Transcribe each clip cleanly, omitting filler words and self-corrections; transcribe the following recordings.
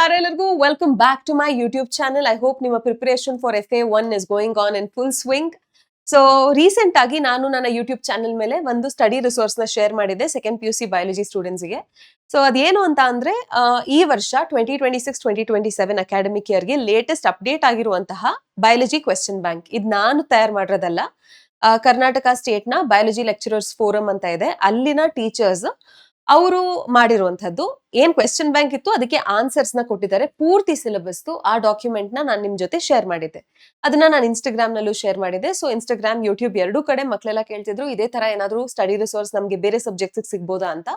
ನಮಸ್ಕಾರ ಎಲ್ಲರಿಗೂ. Welcome back to my YouTube channel. I hope ನಿಮ್ಮ preparation for FA1 is going on in full swing. So recent ಆಗಿ ನಾನು ನನ್ನ YouTube channel ಮೇಲೆ ಒಂದು ಸ್ಟಡಿ ರಿಸೋರ್ಸ್ ನ ಶೇರ್ ಮಾಡಿದ್ದೆ ಸೆಕೆಂಡ್ PUC ಬಯಾಲಜಿ ಸ್ಟೂಡೆಂಟ್ಸ್ ಗೆ. ಸೊ ಅದೇನು ಅಂತ ಅಂದ್ರೆ ಈ ವರ್ಷ 2026-2027 ಅಕಾಡೆಮಿಕ್ ಇಯರ್ ಗೆ ಲೇಟೆಸ್ಟ್ ಅಪ್ಡೇಟ್ ಆಗಿರುವಂತಹ ಬಯಾಲಜಿ ಕ್ವೆಶ್ಚನ್ ಬ್ಯಾಂಕ್. ಇದು ನಾನು ತಯಾರು ಮಾಡಿರೋದಲ್ಲ. ಕರ್ನಾಟಕ ಸ್ಟೇಟ್ ನ ಬಯಾಲಜಿ ಲೆಕ್ಚರರ್ಸ್ ಫೋರಂ ಅಂತ ಇದೆ, ಅಲ್ಲಿನ ಟೀಚರ್ಸ್ ಅವರು ಮಾಡಿರುವಂತದ್ದು. ಏನ್ ಕ್ವೆಶ್ಚನ್ ಬ್ಯಾಂಕ್ ಇತ್ತು ಅದಕ್ಕೆ ಆನ್ಸರ್ಸ್ ನ ಕೊಟ್ಟಿದ್ದಾರೆ, ಪೂರ್ತಿ ಸಿಲೆಬಸ್ ಆ ಡಾಕ್ಯುಮೆಂಟ್ ನ ನಾನು ನಿಮ್ ಜೊತೆ ಶೇರ್ ಮಾಡಿದ್ದೆ. ಅದನ್ನ ನಾನು ಇನ್ಸ್ಟಾಗ್ರಾಮ್ ನಲ್ಲೂ ಶೇರ್ ಮಾಡಿದ್ದೆ. ಸೊ ಇನ್ಸ್ಟಾಗ್ರಾಮ್, ಯೂಟ್ಯೂಬ್ ಎರಡೂ ಕಡೆ ಮಕ್ಕಳೆಲ್ಲ ಕೇಳ್ತಿದ್ರು ಇದೇ ತರ ಏನಾದ್ರು ಸ್ಟಡಿ ರಿಸೋರ್ಸ್ ನಮ್ಗೆ ಬೇರೆ ಸಬ್ಜೆಕ್ಟ್ಸ್ ಸಿಗ್ಬೋದಾ ಅಂತ.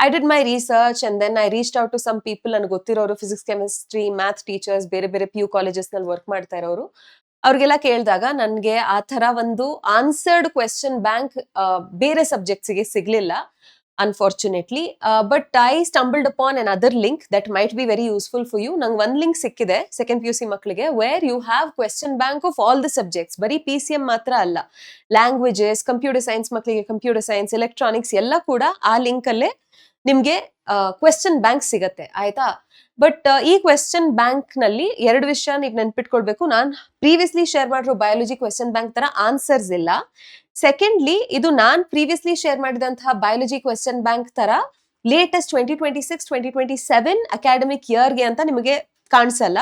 I did my research and then I reached out to some people. ನನಗೆ ಗೊತ್ತಿರೋರು ಫಿಸಿಕ್ಸ್, ಕೆಮಿಸ್ಟ್ರಿ, ಮ್ಯಾಥ್ ಟೀಚರ್ಸ್, ಬೇರೆ ಬೇರೆ PU ಕಾಲೇಜಸ್ ನಲ್ಲಿ ವರ್ಕ್ ಮಾಡ್ತಾ ಇರೋರು. ಅವ್ರಿಗೆಲ್ಲ ಕೇಳಿದಾಗ ನನ್ಗೆ ಆ ತರ ಒಂದು ಆನ್ಸರ್ಡ್ ಕ್ವೆಶ್ಚನ್ ಬ್ಯಾಂಕ್ ಬೇರೆ ಸಬ್ಜೆಕ್ಟ್ಸ್ ಗೆ ಸಿಗ್ಲಿಲ್ಲ, unfortunately. But I stumbled upon another link that might be very useful for you. ನಂಗೆ ಒಂದು ಲಿಂಕ್ ಸಿಕ್ಕಿದೆ ಸೆಕೆಂಡ್ PUC ಮಕ್ಕಳಿಗೆ, where you have question bank of all the subjects. ಬರೀ PCM ಮಾತ್ರ ಅಲ್ಲ, ಲ್ಯಾಂಗ್ವೇಜಸ್, ಕಂಪ್ಯೂಟರ್ ಸೈನ್ಸ್ ಮಕ್ಕಳಿಗೆ ಕಂಪ್ಯೂಟರ್ ಸೈನ್ಸ್, ಎಲೆಕ್ಟ್ರಾನಿಕ್ಸ್ ಎಲ್ಲ ಕೂಡ ಆ ಲಿಂಕ್ ಅಲ್ಲೇ ನಿಮ್ಗೆ ಕ್ವೆಶ್ಚನ್ ಬ್ಯಾಂಕ್ ಸಿಗತ್ತೆ, ಆಯ್ತಾ. ಬಟ್ ಈ ಕ್ವೆಶ್ಚನ್ ಬ್ಯಾಂಕ್ ನಲ್ಲಿ ಎರಡು ವಿಷಯ ನೀವು ನೆನ್ಪಿಟ್ಕೊಳ್ಬೇಕು. ನಾನು ಪ್ರೀವಿಯಸ್ಲಿ ಶೇರ್ ಮಾಡಿರೋ ಬಯಾಲಜಿ ಕ್ವೆಶ್ಚನ್ ಬ್ಯಾಂಕ್ ತರ ಆನ್ಸರ್ಸ್ ಇಲ್ಲ. ಸೆಕೆಂಡ್ಲಿ, ಇದು ನಾನ್ ಪ್ರೀವಿಯಸ್ಲಿ ಶೇರ್ ಮಾಡಿದಂತಹ ಬಯಾಲಜಿ ಕ್ವೆಶ್ಚನ್ ಬ್ಯಾಂಕ್ ತರ ಲೇಟೆಸ್ಟ್ 2026-2027 ಅಕಾಡೆಮಿಕ್ ಇಯರ್ಗೆ ಅಂತ ನಿಮಗೆ ಕಾಣಿಸಲ್ಲ.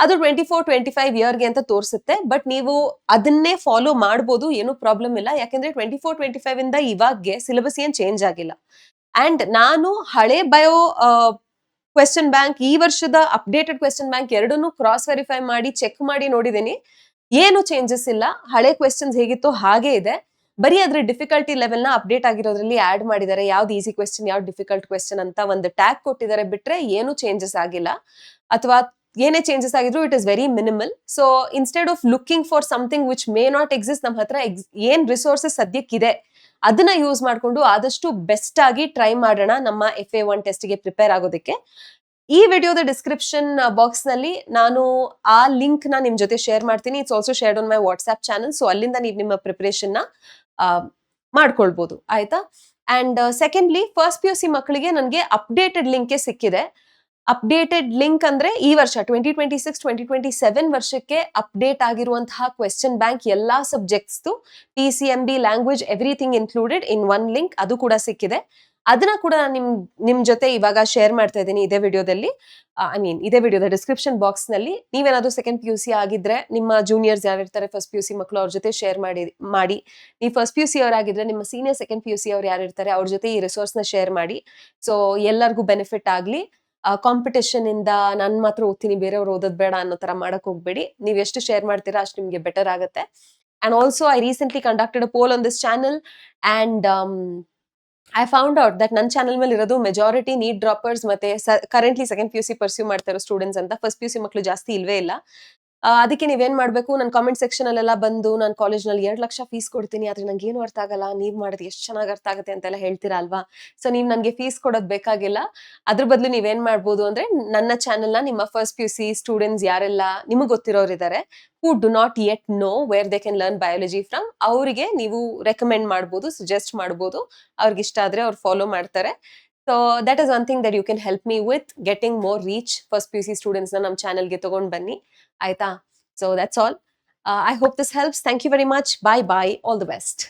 ಅದು 24-25 ಇಯರ್ಗೆ ಅಂತ ತೋರಿಸುತ್ತೆ. ಬಟ್ ನೀವು ಅದನ್ನೇ ಫಾಲೋ ಮಾಡ್ಬೋದು, ಏನು ಪ್ರಾಬ್ಲಮ್ ಇಲ್ಲ. ಯಾಕಂದ್ರೆ 24-25 ಇಂದ ಇವಾಗ್ಗೆ ಸಿಲೆಬಸ್ ಏನ್ ಚೇಂಜ್ ಆಗಿಲ್ಲ. ಅಂಡ್ ನಾನು ಹಳೆ ಬಯೋ ಕ್ವೆಶ್ಚನ್ ಬ್ಯಾಂಕ್, ಈ ವರ್ಷದ ಅಪ್ಡೇಟೆಡ್ ಕ್ವೆಶ್ಚನ್ ಬ್ಯಾಂಕ್ ಎರಡನ್ನೂ ಕ್ರಾಸ್ ವೆರಿಫೈ ಮಾಡಿ ಚೆಕ್ ಮಾಡಿ ನೋಡಿದೀನಿ, ಏನು ಚೇಂಜಸ್ ಇಲ್ಲ. ಹಳೆ ಕ್ವೆಶ್ಚನ್ಸ್ ಹೇಗಿತ್ತು ಹಾಗೆ ಇದೆ. ಬರೀ ಅದ್ರ ಡಿಫಿಕಲ್ಟಿ ಲೆವೆಲ್ ನ ಅಪ್ಡೇಟ್ ಆಗಿರೋದ್ರಲ್ಲಿ ಆಡ್ ಮಾಡಿದ್ದಾರೆ, ಯಾವ್ದು ಈಸಿ ಕ್ವೆಶ್ಚನ್, ಯಾವ್ದು ಡಿಫಿಕಲ್ಟ್ ಕ್ವೆಶ್ಚನ್ ಅಂತ ಒಂದು ಟ್ಯಾಗ್ ಕೊಟ್ಟಿದ್ದಾರೆ. ಬಿಟ್ರೆ ಏನು ಚೇಂಜಸ್ ಆಗಿಲ್ಲ, ಅಥವಾ ಏನೇ ಚೇಂಜಸ್ ಆಗಿದ್ರು it is very minimal. So instead of looking for something which may not exist, ನಮ್ಮ ಹತ್ರ ಏನ್ ರಿಸೋರ್ಸಸ್ ಸದ್ಯಕ್ಕಿದೆ ಅದನ್ನ ಯೂಸ್ ಮಾಡ್ಕೊಂಡು ಆದಷ್ಟು ಬೆಸ್ಟ್ ಆಗಿ ಟ್ರೈ ಮಾಡೋಣ ನಮ್ಮ FA1 ಟೆಸ್ಟ್ ಗೆ ಪ್ರಿಪೇರ್ ಆಗೋದಕ್ಕೆ. ಈ ವಿಡಿಯೋದ ಡಿಸ್ಕ್ರಿಪ್ಷನ್ ಬಾಕ್ಸ್ ನಲ್ಲಿ ನಾನು ಆ ಲಿಂಕ್ ನ ನಿಮ್ ಜೊತೆ ಶೇರ್ ಮಾಡ್ತೀನಿ. It's also shared on my WhatsApp channel. So ಅಲ್ಲಿಂದ ನೀವು ನಿಮ್ಮ ಪ್ರಿಪರೇಷನ್ ನ ಮಾಡ್ಕೊಳ್ಬಹುದು, ಆಯ್ತಾ. ಅಂಡ್ ಸೆಕೆಂಡ್ಲಿ, ಫಸ್ಟ್ PUC ಮಕ್ಕಳಿಗೆ ನನಗೆ ಅಪ್ಡೇಟೆಡ್ ಲಿಂಕ್ ಸಿಕ್ಕಿದೆ. ಅಪ್ಡೇಟೆಡ್ ಲಿಂಕ್ ಅಂದ್ರೆ ಈ ವರ್ಷ 2026-2027 ವರ್ಷಕ್ಕೆ ಅಪ್ಡೇಟ್ ಆಗಿರುವಂತಹ ಕ್ವೆಶ್ಚನ್ ಬ್ಯಾಂಕ್ ಎಲ್ಲಾ subjects PCMB, language, everything included in one link, ಅದು ಕೂಡ ಸಿಕ್ಕಿದೆ. ಅದನ್ನ ಕೂಡ ನಿಮ್ ಜೊತೆ ಇವಾಗ ಶೇರ್ ಮಾಡ್ತಾ ಇದ್ದೀನಿ ಇದೇ ವಿಡಿಯೋದಲ್ಲಿ. ಇದೇ ವಿಡಿಯೋದ ಡಿಸ್ಕ್ರಿಪ್ಷನ್ ಬಾಕ್ಸ್ ನಲ್ಲಿ. ನೀವೇನಾದ್ರೂ ಸೆಕೆಂಡ್ PUC ಆಗಿದ್ರೆ, ನಿಮ್ಮ ಜೂನಿಯರ್ಸ್ ಯಾರಿರ್ತಾರೆ ಫಸ್ಟ್ PUC ಮಕ್ಕಳು, ಅವ್ರ ಜೊತೆ ಶೇರ್ ಮಾಡಿ. ನೀವು ಫಸ್ಟ್ PUC ಅವರಾಗಿದ್ರೆ ನಿಮ್ಮ ಸೀನಿಯರ್ ಸೆಕೆಂಡ್ PUC ಅವ್ರು ಯಾರಿರ್ತಾರೆ ಅವ್ರ ಜೊತೆ ಈ ರಿಸೋರ್ಸ್ ನ ಶೇರ್ ಮಾಡಿ. ಸೊ ಎಲ್ಲರಿಗೂ ಬೆನಿಫಿಟ್ ಆಗ್ಲಿ. ಕಾಂಪಿಟೇಷನ್ ಇಂದ ನನ್ ಮಾತ್ರ ಓದ್ತೀನಿ ಬೇರೆಯವ್ರು ಓದೋದ್ ಬೇಡ ಅನ್ನೋ ತರ ಮಾಡಕ್ ಹೋಗ್ಬೇಡಿ. ನೀವ್ ಎಷ್ಟು ಶೇರ್ ಮಾಡ್ತೀರಾ ಅಷ್ಟು ನಿಮ್ಗೆ ಬೆಟರ್ ಆಗುತ್ತೆ. And also I recently conducted a poll on this channel and I found out that ನನ್ನ ಚಾನಲ್ ಮೇಲೆ ಇರೋದು ಮೆಜಾರಿಟಿ ನೀಟ್ ಡ್ರಾಪರ್ಸ್ ಮತ್ತೆ ಕರೆಂಟ್ಲಿ ಸೆಕೆಂಡ್ PUC ಪರ್ಸ್ಯೂ ಮಾಡ್ತಾ ಇರೋ ಸ್ಟೂಡೆಂಟ್ಸ್ ಅಂತ. ಫಸ್ಟ್ PUC ಮಕ್ಕಳು ಜಾಸ್ತಿ ಇಲ್ವೇ ಇಲ್ಲ. ಅದಕ್ಕೆ ನೀವೇನ್ ಮಾಡ್ಬೇಕು, ನನ್ನ ಕಾಮೆಂಟ್ ಸೆಕ್ಷನ್ ಅಲ್ಲೆಲ್ಲ ಬಂದು ನಾನು ಕಾಲೇಜ್ ನಲ್ಲಿ 2 ಲಕ್ಷ ಫೀಸ್ ಕೊಡ್ತೀನಿ, ಆದ್ರೆ ನಂಗೆ ಏನು ಅರ್ಥ ಆಗಲ್ಲ, ನೀವ್ ಮಾಡೋದು ಎಷ್ಟು ಚೆನ್ನಾಗಿ ಅರ್ಥ ಆಗುತ್ತೆ ಅಂತೆಲ್ಲ ಹೇಳ್ತೀರಾ ಅಲ್ವಾ. ಸೊ ನೀವ್ ನನ್ಗೆ ಫೀಸ್ ಕೊಡೋದ್ ಬೇಕಾಗಿಲ್ಲ. ಅದ್ರ ಬದಲು ನೀವೇನ್ ಮಾಡ್ಬೋದು ಅಂದ್ರೆ, ನನ್ನ ಚಾನೆಲ್ ನ ನಿಮ್ಮ ಫಸ್ಟ್ PUC ಸ್ಟೂಡೆಂಟ್ಸ್ ಯಾರೆಲ್ಲ ನಿಮಗೆ ಗೊತ್ತಿರೋರು ಇದಾರೆ, who do not yet know where they can learn biology from, ಅವರಿಗೆ ನೀವು ರೆಕಮೆಂಡ್ ಮಾಡ್ಬೋದು, ಸಜೆಸ್ಟ್ ಮಾಡ್ಬೋದು. ಅವ್ರಿಗೆ ಇಷ್ಟ ಆದ್ರೆ ಅವ್ರು ಫಾಲೋ ಮಾಡ್ತಾರೆ. So that is one thing that you can help me with getting more reach. First PUC students ನ ನಮ್ಮ ಚಾನಲ್ಗೆ ತಗೊಂಡ್ ಬನ್ನಿ, ಆಯ್ತಾ. So that's all. I hope this helps. Thank you very much. Bye bye. All the best.